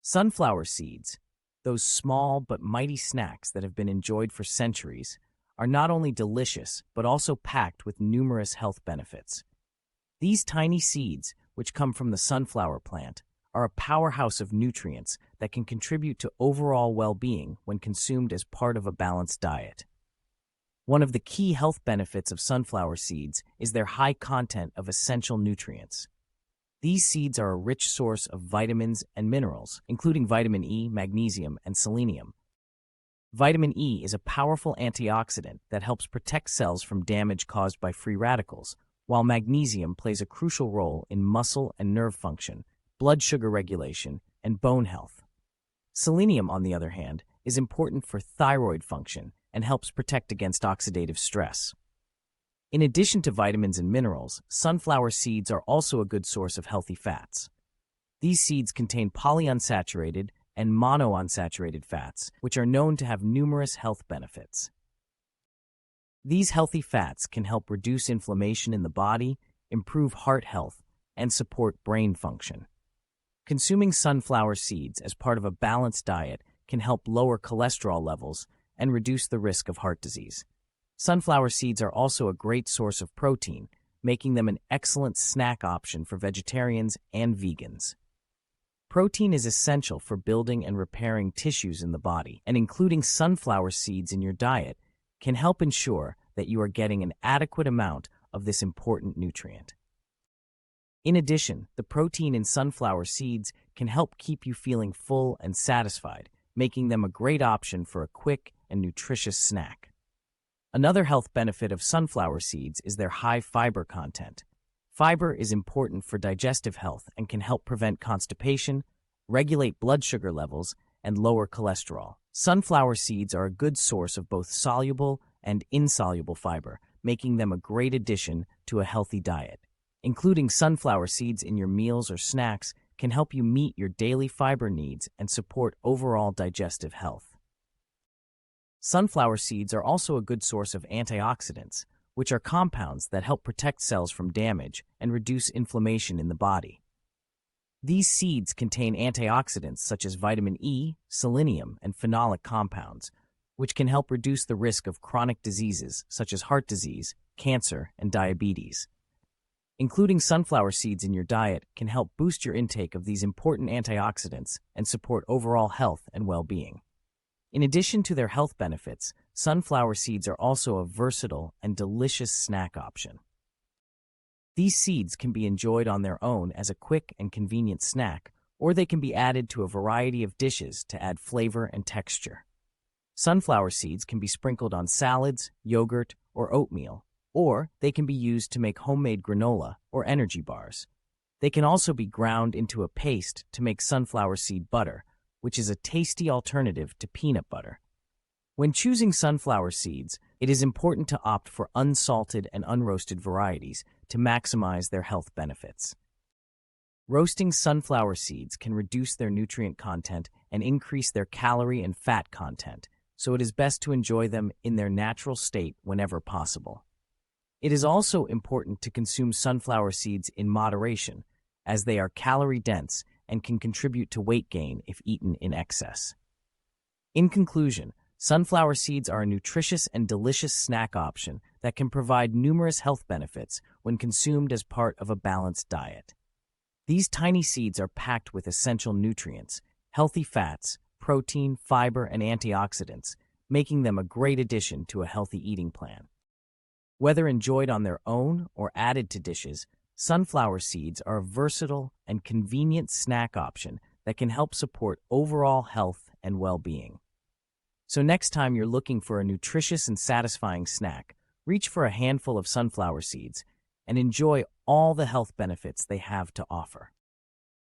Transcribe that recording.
Sunflower seeds, those small but mighty snacks that have been enjoyed for centuries, are not only delicious but also packed with numerous health benefits. These tiny seeds, which come from the sunflower plant, are a powerhouse of nutrients that can contribute to overall well-being when consumed as part of a balanced diet. One of the key health benefits of sunflower seeds is their high content of essential nutrients. These seeds are a rich source of vitamins and minerals, including vitamin E, magnesium, and selenium. Vitamin E is a powerful antioxidant that helps protect cells from damage caused by free radicals, while magnesium plays a crucial role in muscle and nerve function, blood sugar regulation, and bone health. Selenium, on the other hand, is important for thyroid function and helps protect against oxidative stress. In addition to vitamins and minerals, sunflower seeds are also a good source of healthy fats. These seeds contain polyunsaturated and monounsaturated fats, which are known to have numerous health benefits. These healthy fats can help reduce inflammation in the body, improve heart health, and support brain function. Consuming sunflower seeds as part of a balanced diet can help lower cholesterol levels and reduce the risk of heart disease. Sunflower seeds are also a great source of protein, making them an excellent snack option for vegetarians and vegans. Protein is essential for building and repairing tissues in the body, and including sunflower seeds in your diet can help ensure that you are getting an adequate amount of this important nutrient. In addition, the protein in sunflower seeds can help keep you feeling full and satisfied, making them a great option for a quick and nutritious snack. Another health benefit of sunflower seeds is their high fiber content. Fiber is important for digestive health and can help prevent constipation, regulate blood sugar levels, and lower cholesterol. Sunflower seeds are a good source of both soluble and insoluble fiber, making them a great addition to a healthy diet. Including sunflower seeds in your meals or snacks can help you meet your daily fiber needs and support overall digestive health. Sunflower seeds are also a good source of antioxidants, which are compounds that help protect cells from damage and reduce inflammation in the body. These seeds contain antioxidants such as vitamin E, selenium, and phenolic compounds, which can help reduce the risk of chronic diseases such as heart disease, cancer, and diabetes. Including sunflower seeds in your diet can help boost your intake of these important antioxidants and support overall health and well-being. In addition to their health benefits, sunflower seeds are also a versatile and delicious snack option. These seeds can be enjoyed on their own as a quick and convenient snack, or they can be added to a variety of dishes to add flavor and texture. Sunflower seeds can be sprinkled on salads, yogurt, or oatmeal, or they can be used to make homemade granola or energy bars. They can also be ground into a paste to make sunflower seed butter, which is a tasty alternative to peanut butter. When choosing sunflower seeds, it is important to opt for unsalted and unroasted varieties to maximize their health benefits. Roasting sunflower seeds can reduce their nutrient content and increase their calorie and fat content, so it is best to enjoy them in their natural state whenever possible. It is also important to consume sunflower seeds in moderation, as they are calorie-dense and can contribute to weight gain if eaten in excess. In conclusion, sunflower seeds are a nutritious and delicious snack option that can provide numerous health benefits when consumed as part of a balanced diet. These tiny seeds are packed with essential nutrients, healthy fats, protein, fiber, and antioxidants, making them a great addition to a healthy eating plan. Whether enjoyed on their own or added to dishes, sunflower seeds are a versatile and convenient snack option that can help support overall health and well-being. So next time you're looking for a nutritious and satisfying snack, reach for a handful of sunflower seeds and enjoy all the health benefits they have to offer.